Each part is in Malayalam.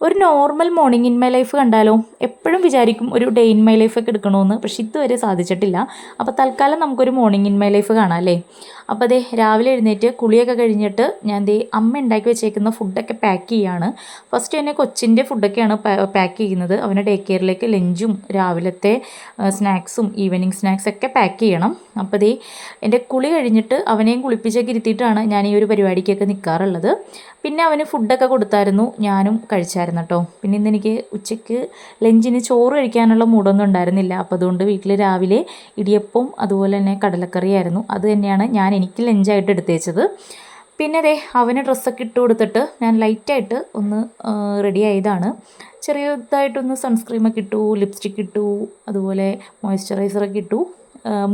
ഒരു normal morning in my life കണ്ടാലോ? എപ്പോഴും വിചാരിക്കും ഒരു ഡേ ഇൻ മൈ ലൈഫൊക്കെ എടുക്കണമെന്ന്, പക്ഷെ ഇതുവരെ സാധിച്ചിട്ടില്ല. അപ്പോൾ തൽക്കാലം നമുക്കൊരു മോർണിംഗ് ഇൻ മൈ ലൈഫ് കാണാം അല്ലേ? അപ്പോൾ അതേ രാവിലെ എഴുന്നേറ്റ് കുളിയൊക്കെ കഴിഞ്ഞിട്ട് ഞാൻ അമ്മ ഉണ്ടാക്കി വെച്ചേക്കുന്ന ഫുഡൊക്കെ പാക്ക് ചെയ്യുകയാണ്. ഫസ്റ്റ് തന്നെ കൊച്ചിൻ്റെ ഫുഡൊക്കെയാണ് പാക്ക് ചെയ്യുന്നത്. അവനെ ഡേ കെയറിലേക്ക് ലഞ്ചും രാവിലത്തെ സ്നാക്സും ഈവനിങ് സ്നാക്സൊക്കെ പാക്ക് ചെയ്യണം. അപ്പോൾ എൻ്റെ കുളി കഴിഞ്ഞിട്ട് അവനെയും കുളിപ്പിച്ചൊക്കെ ഇരുത്തിയിട്ടാണ് ഞാൻ ഈ ഒരു പരിപാടിക്കൊക്കെ നിൽക്കാറുള്ളത്. പിന്നെ അവന് ഫുഡൊക്കെ കൊടുത്തായിരുന്നു, ഞാനും കഴിച്ചായിരുന്നു കേട്ടോ. പിന്നെ ഇന്നെനിക്ക് ഉച്ചയ്ക്ക് ലഞ്ചിന് ചോറ് കഴിക്കാനുള്ള മൂടൊന്നും ഉണ്ടായിരുന്നില്ല. അപ്പോൾ അതുകൊണ്ട് വീട്ടിൽ രാവിലെ ഇടിയപ്പവും അതുപോലെ തന്നെ കടലക്കറിയായിരുന്നു. അത് തന്നെയാണ് എനിക്ക് ലഞ്ചായിട്ട് എടുത്തേച്ചത്. പിന്നെ അവന് ഡ്രസ്സൊക്കെ ഇട്ട് കൊടുത്തിട്ട് ഞാൻ ലൈറ്റായിട്ട് ഒന്ന് റെഡി ആയതാണ്. ചെറിയതായിട്ടൊന്ന് സൺസ്ക്രീമൊക്കെ ഇട്ടു, ലിപ്സ്റ്റിക്ക് ഇട്ടു, അതുപോലെ മോയ്സ്ചറൈസറൊക്കെ ഇട്ടു.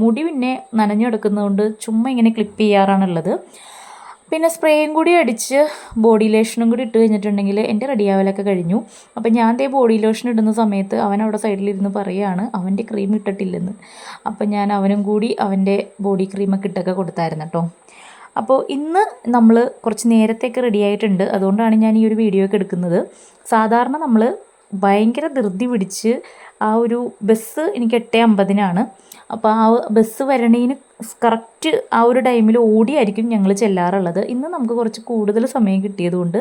മുടി പിന്നെ നനഞ്ഞു കിടക്കുന്നതുകൊണ്ട് ചുമ്മാ ഇങ്ങനെ ക്ലിപ്പ് ചെയ്യാറാണുള്ളത്. പിന്നെ സ്പ്രേയും കൂടി അടിച്ച് ബോഡി ലോഷനും കൂടി ഇട്ട് കഴിഞ്ഞിട്ടുണ്ടെങ്കിൽ എൻ്റെ റെഡിയാവലൊക്കെ കഴിഞ്ഞു. അപ്പം ഞാൻ ബോഡി ലോഷൻ ഇടുന്ന സമയത്ത് അവൻ അവിടെ സൈഡിലിരുന്ന് പറയുകയാണ് അവൻ്റെ ക്രീം ഇട്ടിട്ടില്ലെന്ന്. അപ്പം ഞാൻ അവനും കൂടി അവൻ്റെ ബോഡി ക്രീമൊക്കെ ഇട്ടൊക്കെ കൊടുത്തായിരുന്നു കേട്ടോ. അപ്പോൾ ഇന്ന് നമ്മൾ കുറച്ച് നേരത്തേക്ക് റെഡി ആയിട്ടുണ്ട്. അതുകൊണ്ടാണ് ഞാൻ ഈ ഒരു വീഡിയോ ഒക്കെ എടുക്കുന്നത്. സാധാരണ നമ്മൾ ഭയങ്കര ധൃതി പിടിച്ച് ആ ഒരു ബസ് എനിക്ക് 8:50 അപ്പോൾ ആ ബസ് വരണേന് കറക്റ്റ് ആ ഒരു ടൈമിൽ ഓടിയായിരിക്കും ഞങ്ങൾ ചെല്ലാറുള്ളത്. ഇന്ന് നമുക്ക് കുറച്ച് കൂടുതൽ സമയം കിട്ടിയതുകൊണ്ട്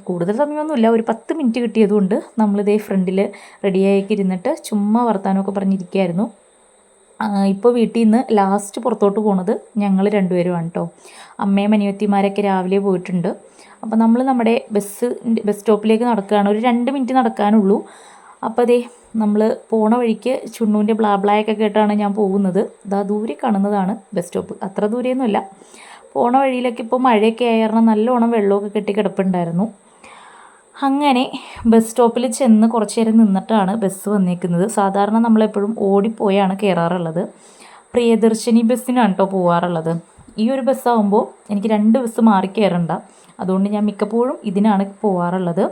കൂടുതൽ സമയമൊന്നുമില്ല, ഒരു 10 മിനിറ്റ് കിട്ടിയതുകൊണ്ട് ഫ്രണ്ടിൽ റെഡിയാക്കി ഇരുന്നിട്ട് ചുമ്മാ വർത്താനമൊക്കെ പറഞ്ഞിരിക്കുകയായിരുന്നു. ഇപ്പോൾ വീട്ടിൽ നിന്ന് ലാസ്റ്റ് പുറത്തോട്ട് പോണത് ഞങ്ങൾ രണ്ടുപേരുമാണ് കേട്ടോ. അമ്മയും അനിയത്തിമാരൊക്കെ രാവിലെ പോയിട്ടുണ്ട്. അപ്പോൾ നമ്മൾ നമ്മുടെ ബസ് സ്റ്റോപ്പിലേക്ക് നടക്കുകയാണ്. ഒരു 2 മിനിറ്റ് നടക്കാനുള്ളൂ. അപ്പോൾ നമ്മൾ പോണ വഴിക്ക് ചുണ്ണൂൻ്റെ ബ്ലാബ്ലായൊക്കെ കേട്ടാണ് ഞാൻ പോകുന്നത്. ദൂരെ കാണുന്നതാണ് ബസ് സ്റ്റോപ്പ്, അത്ര ദൂരെയൊന്നുമല്ല. പോണ വഴിയിലൊക്കെ ഇപ്പോൾ മഴയൊക്കെ ആയ കാരണം നല്ലോണം വെള്ളമൊക്കെ കെട്ടി കിടപ്പുണ്ടായിരുന്നു. അങ്ങനെ ബസ് സ്റ്റോപ്പിൽ ചെന്ന് കുറച്ച് നേരം നിന്നിട്ടാണ് ബസ് വന്നേക്കുന്നത്. സാധാരണ നമ്മളെപ്പോഴും ഓടിപ്പോയാണ് കയറാറുള്ളത്. പ്രിയദർശിനി ബസ്സിനാണ് കേട്ടോ പോകാറുള്ളത്. ഈ ഒരു ബസ്സാകുമ്പോൾ എനിക്ക് 2 ബസ് മാറി കയറണ്ട. അതുകൊണ്ട് ഞാൻ മിക്കപ്പോഴും ഇതിനാണ് പോകാറുള്ളത്.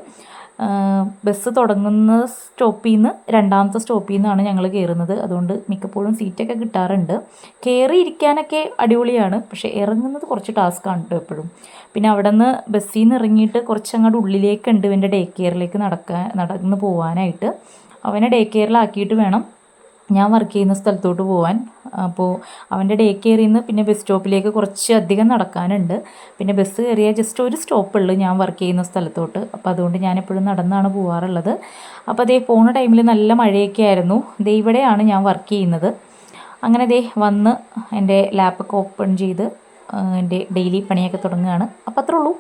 ബസ് തുടങ്ങുന്ന സ്റ്റോപ്പിൽ നിന്ന് 2ാമത്തെ സ്റ്റോപ്പിൽ നിന്നാണ് ഞങ്ങൾ കയറുന്നത്. അതുകൊണ്ട് മിക്കപ്പോഴും സീറ്റൊക്കെ കിട്ടാറുണ്ട്. കയറി ഇരിക്കാനൊക്കെ അടിപൊളിയാണ്, പക്ഷേ ഇറങ്ങുന്നത് കുറച്ച് ടാസ്ക്കാണ് കേട്ടോ എപ്പോഴും. പിന്നെ അവിടെ നിന്ന് ബസ്സിൽ നിന്ന് ഇറങ്ങിയിട്ട് കുറച്ചങ്ങോട്ട് ഉള്ളിലേക്കുണ്ട് എൻ്റെ ഡേ കെയറിലേക്ക് നടന്ന് പോകാനായിട്ട്. അവനെ ഡേ കെയറിലാക്കിയിട്ട് വേണം ഞാൻ വർക്ക് ചെയ്യുന്ന സ്ഥലത്തോട്ട് പോകാൻ. അപ്പോൾ അവൻ്റെ ഡേ കെയറിൽ നിന്ന് പിന്നെ ബസ് സ്റ്റോപ്പിലേക്ക് കുറച്ച് അധികം നടക്കാനുണ്ട്. പിന്നെ ബസ് കയറിയാൽ ജസ്റ്റ് ഒരു സ്റ്റോപ്പുള്ളൂ ഞാൻ വർക്ക് ചെയ്യുന്ന സ്ഥലത്തോട്ട്. അപ്പോൾ അതുകൊണ്ട് ഞാൻ എപ്പോഴും നടന്നാണ് പോകാറുള്ളത്. അപ്പോൾ പോണ ടൈമിൽ നല്ല മഴയൊക്കെ ആയിരുന്നു. ഇവിടെയാണ് ഞാൻ വർക്ക് ചെയ്യുന്നത്. അങ്ങനെ വന്ന് എൻ്റെ ലാപ്പൊക്കെ ഓപ്പൺ ചെയ്ത് എൻ്റെ ഡെയിലി പണിയൊക്കെ തുടങ്ങുകയാണ്. അപ്പോൾ അത്രേ ഉള്ളൂ.